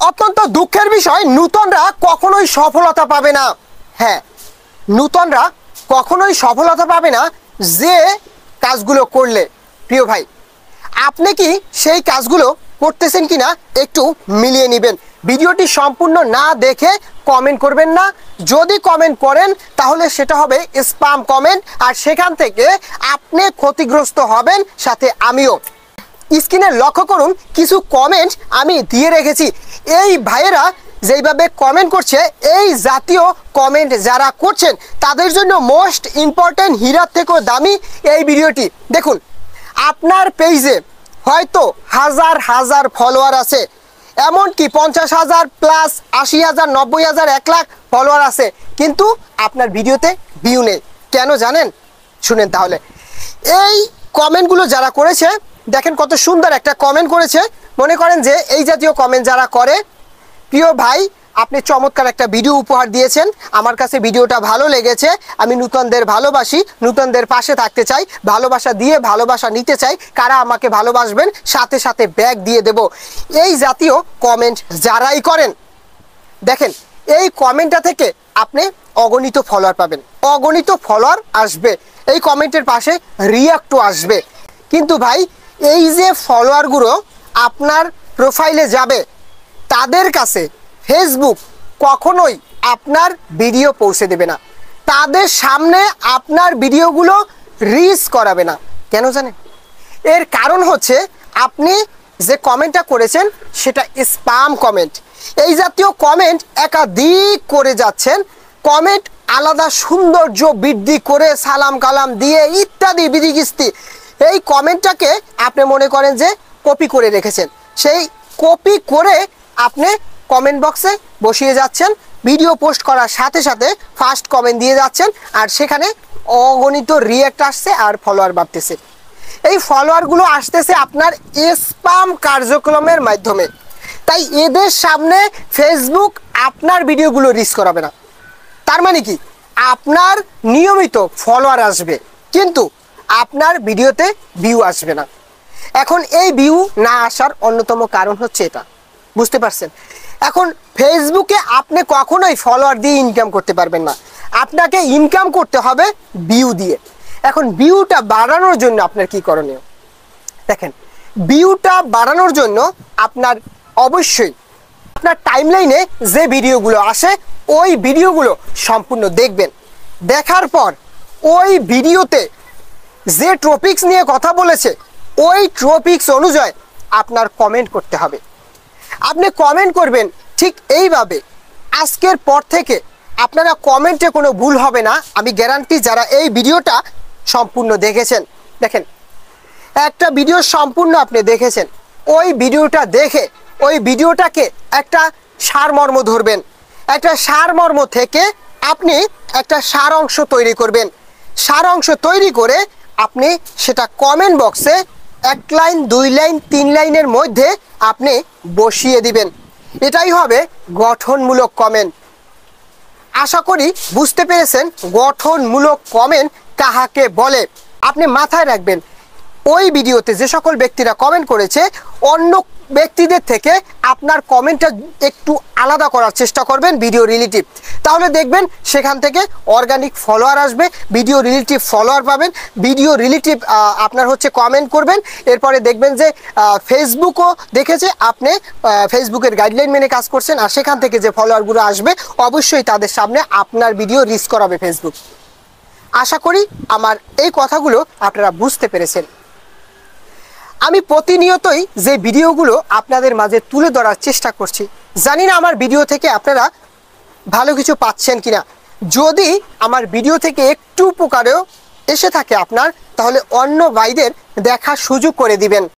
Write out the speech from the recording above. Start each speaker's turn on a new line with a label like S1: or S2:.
S1: অত্যন্ত দুঃখের বিষয়, নূতনরা কখনোই সফলতা পাবে না। হ্যাঁ, নূতনরা কখনোই সফলতা পাবে না যে কাজগুলো করলে। প্রিয় ভাই, আপনি কি সেই কাজগুলো করতেছেন কিনা একটু মিলিয়ে নেবেন। ভিডিওটি সম্পূর্ণ না দেখে কমেন্ট করবেন না। যদি কমেন্ট করেন তাহলে সেটা হবে স্প্যাম কমেন্ট, আর সেখান থেকে আপনি ক্ষতিগ্রস্ত হবেন, সাথে আমিও। স্ক্রিনে লক্ষ্য করুন, কিছু কমেন্ট আমি দিয়ে রেখেছি। এই ভাইয়েরা যেইভাবে কমেন্ট করছে, এই জাতীয় কমেন্ট যারা করছেন তাদের জন্য মোস্ট ইম্পর্টেন্ট, হীরার থেকেও দামি এই ভিডিওটি দেখুন। আপনার পেজে হয়তো হাজার হাজার ফলোয়ার আছে, এমনকি 50,000 প্লাস 80,000, 90,000, 1 লাখ ফলোয়ার আছে, কিন্তু আপনার ভিডিওতে ভিউ নেই। কেন জানেন? শুনেন তাহলে। এই কমেন্টগুলো যারা করেছে, দেখেন কত সুন্দর একটা কমেন্ট করেছে। মনে করেন যে এই জাতীয় কমেন্ট যারা করে, প্রিয় ভাই আপনি চমৎকার একটা ভিডিও উপহার দিয়েছেন, আমার কাছে ভিডিওটা ভালো লেগেছে, আমি নূতনদের ভালোবাসি, নূতনদের পাশে থাকতে চাই, ভালোবাসা দিয়ে ভালোবাসা নিতে চাই, কারা আমাকে ভালোবাসবেন সাথে সাথে ব্যাগ দিয়ে দেব। এই জাতীয় কমেন্ট যারাই করেন, দেখেন এই কমেন্টটা থেকে আপনি অগণিত ফলোয়ার পাবেন, অগণিত ফলোয়ার আসবে, এই কমেন্টের পাশে রিঅ্যাক্টও আসবে। কিন্তু ভাই এই যে ফলোয়ারগুলো আপনার প্রোফাইলে যাবে, তাদের কাছে ফেসবুক কখনোই আপনার ভিডিও পৌঁছে দেবে না, তাদের সামনে আপনার ভিডিওগুলো রিচ করাবে না। কেন জানেন? এর কারণ হচ্ছে আপনি যে কমেন্টটা করেছেন সেটা স্প্যাম কমেন্ট। এই জাতীয় কমেন্ট একাধিক করে যাচ্ছেন, কমেন্ট আলাদা সৌন্দর্য বৃদ্ধি করে সালাম কালাম দিয়ে ইত্যাদি বিধিকিস্তি, এই কমেন্টটাকে আপনি মনে করেন যে কপি করে রেখেছেন, সেই কপি করে আপনি কমেন্ট বক্সে বসিয়ে যাচ্ছেন, ভিডিও পোস্ট করার সাথে সাথে ফার্স্ট কমেন্ট দিয়ে যাচ্ছেন, আর সেখানে অগণিত রিঅ্যাক্ট আসছে আর ফলোয়ার বাড়তেছে। এই ফলোয়ারগুলো আসতেছে আপনার স্প্যাম কার্যক্রমের মাধ্যমে। তাই এদের সামনে ফেসবুক আপনার ভিডিওগুলো রিচ করাবে না। তার মানে কি? আপনার নিয়মিত ফলোয়ার আসবে, কিন্তু আপনার ভিডিওতে ভিউ আসবে না। এখন এই ভিউ না আসার অন্যতম কারণ হচ্ছে এটা, বুঝতে পারছেন? এখন ফেসবুকে আপনি কখনোই ফলোয়ার দিয়ে ইনকাম করতে পারবেন না, আপনাকে ইনকাম করতে হবে ভিউ দিয়ে। এখন ভিউটা বাড়ানোর জন্য আপনার কি করণীয়? দেখেন, ভিউটা বাড়ানোর জন্য আপনার অবশ্যই আপনার টাইমলাইনে যে ভিডিওগুলো আসে ওই ভিডিওগুলো সম্পূর্ণ দেখবেন। দেখার পর ওই ভিডিওতে যে টপিকস নিয়ে কথা বলেছে ওই টপিকস অনুযায়ী আপনার কমেন্ট করতে হবে। আপনি কমেন্ট করবেন ঠিক এইভাবে। আজকের পর থেকে আপনারা কমেন্টে কোনো ভুল হবে না, আমি গ্যারান্টি। যারা এই ভিডিওটা সম্পূর্ণ দেখেছেন, দেখেন একটা ভিডিও সম্পূর্ণ আপনি দেখেছেন, ওই ভিডিওটা দেখে ওই ভিডিওটাকে একটা সারমর্ম ধরবেন, একটা সারমর্ম থেকে আপনি একটা সার অংশ তৈরি করবেন। সার অংশ তৈরি করে আপনি সেটা কমেন্ট বক্সে 1 লাইন 2 লাইন 3 লাইনের মধ্যে আপনি বসিয়ে দিবেন। এটাই হবে গঠনমূলক কমেন্ট। আশা করি বুঝতে পেরেছেন গঠনমূলক কমেন্ট কাহাকে বলে। আপনি মাথায় রাখবেন, ওই ভিডিওতে যে সকল ব্যক্তিরা কমেন্ট করেছে অন্য ব্যক্তিদের থেকে আপনার কমেন্টটা একটু আলাদা করার চেষ্টা করবেন ভিডিও রিলেটিভ, তাহলে দেখবেন সেখান থেকে অর্গানিক ফলোয়ার আসবে, ভিডিও রিলেটিভ ফলোয়ার পাবেন, ভিডিও রিলেটিভ আপনার হচ্ছে কমেন্ট করবেন। এরপরে দেখবেন যে ফেসবুকও দেখেছে আপনি ফেসবুকের গাইডলাইন মেনে কাজ করছেন, আর সেখান থেকে যে ফলোয়ারগুলো আসবে অবশ্যই তাদের সামনে আপনার ভিডিও রিচ করাবে ফেসবুক। আশা করি আমার এই কথাগুলো আপনারা বুঝতে পেরেছেন। আমি প্রতিনিয়তই যে ভিডিওগুলো আপনাদের মাঝে তুলে ধরার চেষ্টা করছি, জানি না আমার ভিডিও থেকে আপনারা ভালো কিছু পাচ্ছেন কিনা। যদি আমার ভিডিও থেকে একটু উপকারেও এসে থাকে আপনার, তাহলে অন্য ভাইদের দেখার সুযোগ করে দিবেন।